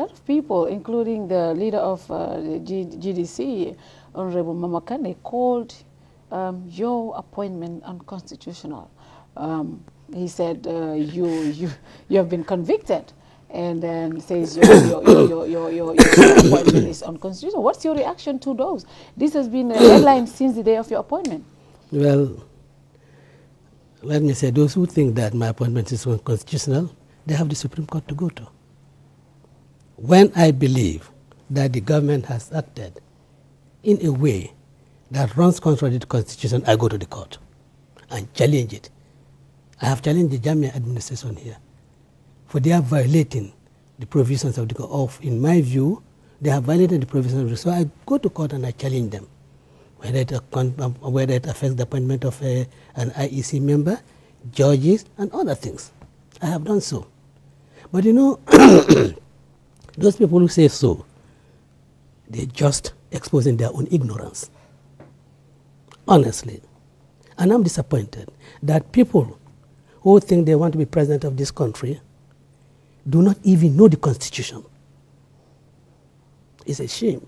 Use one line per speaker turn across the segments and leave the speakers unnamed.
lot of people, including the leader of the GDC, Honorable Mamakane, called your appointment unconstitutional. He said you have been convicted, and then says your appointment is unconstitutional. What's your reaction to those? This has been a headline since the day of your appointment.
Well, let me say, those who think that my appointment is unconstitutional, they have the Supreme Court to go to. When I believe that the government has acted in a way that runs contrary to the Constitution, I go to the court and challenge it. I have challenged the Jammeh administration here, for they are violating the provisions of the court. In my view, they have violated the provisions of the court. So I go to court and I challenge them, whether it affects the appointment of an IEC member, judges, and other things. I have done so. But you know, those people who say so, they're just exposing their own ignorance, honestly. And I'm disappointed that people who think they want to be president of this country do not even know the Constitution. It's a shame.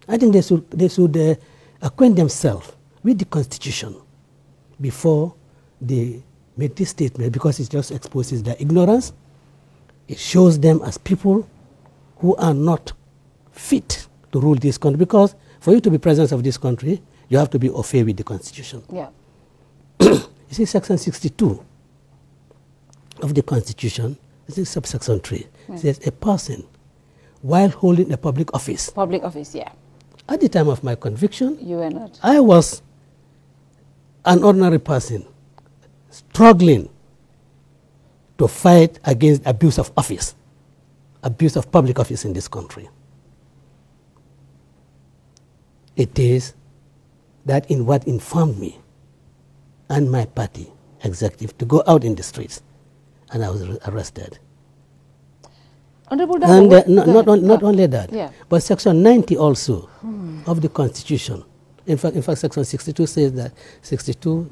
I think they should acquaint themselves with the Constitution before they make this statement, because it just exposes their ignorance. It shows them as people who are not fit to rule this country, because for you to be president of this country, you have to be au fait with the Constitution.
Yeah.
You see, Section 62 of the Constitution, this is subsection 3, says a person, while holding a public office.
Public office, yeah.
At the time of my conviction,
you were not.
I was an ordinary person struggling to fight against abuse of office, abuse of public office in this country. It is that in what informed me and my party executive to go out in the streets, and I was arrested.
Honorable
And
Darboe,
not only that,
yeah,
but Section 90 also of the Constitution. In fact, Section 62 says that,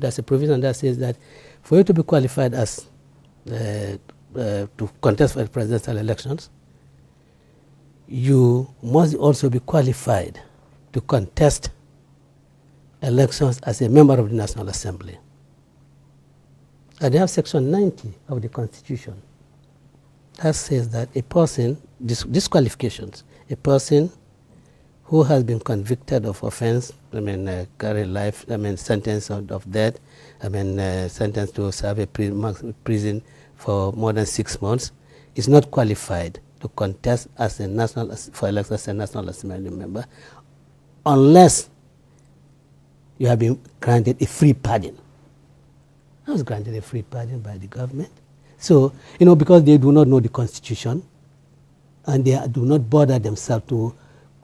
there's a provision that says that for you to be qualified as to contest for presidential elections, you must also be qualified to contest elections as a member of the National Assembly. And they have Section 90 of the Constitution that says that a person, disqualifications, a person who has been convicted of offense, carry life, sentence of death, sentenced to serve a prison for more than 6 months, is not qualified to contest as a for election as a National Assembly member unless you have been granted a free pardon. I was granted a free pardon by the government. So, you know, because they do not know the Constitution and they do not bother themselves to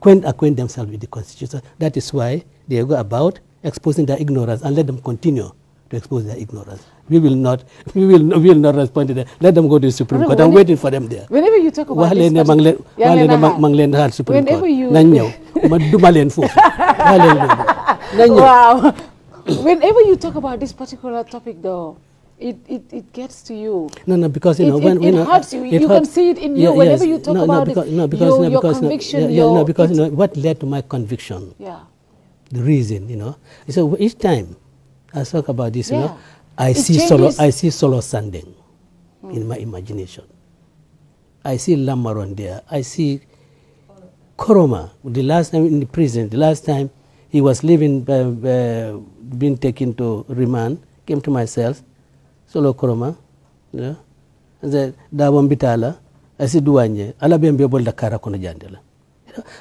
acquaint themselves with the Constitution, that is why they go about exposing their ignorance, and let them continue to expose their ignorance. We will not respond to that. Let them go to the Supreme Court. I'm waiting for them there.
Whenever you talk about this, wow. Whenever you talk about this particular topic, though, it gets to you.
No, because
it hurts you. You can see it in you whenever you talk about your conviction.
What led to my conviction?
Yeah.
The reason, you know. So each time I talk about this, you know, I see Solo standing in my imagination. I see Lamaron there. I see Koroma. The last time in the prison, the last time he was leaving, being taken to remand, came to my cells. Solo Koroma, you know, and said, Dawam Bitala, I see Duanye, Alabembe Bolda Karakona Jandela.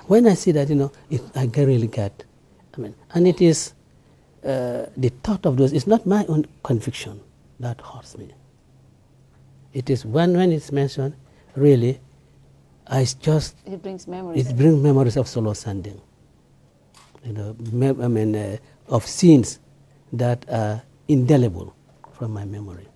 When I see that, you know, I really get, and it is the thought of those, it's not my own conviction that hurts me. It is when it's mentioned, really, it brings memories. It brings memories of Solo Sanding, you know, of scenes that are indelible from my memory.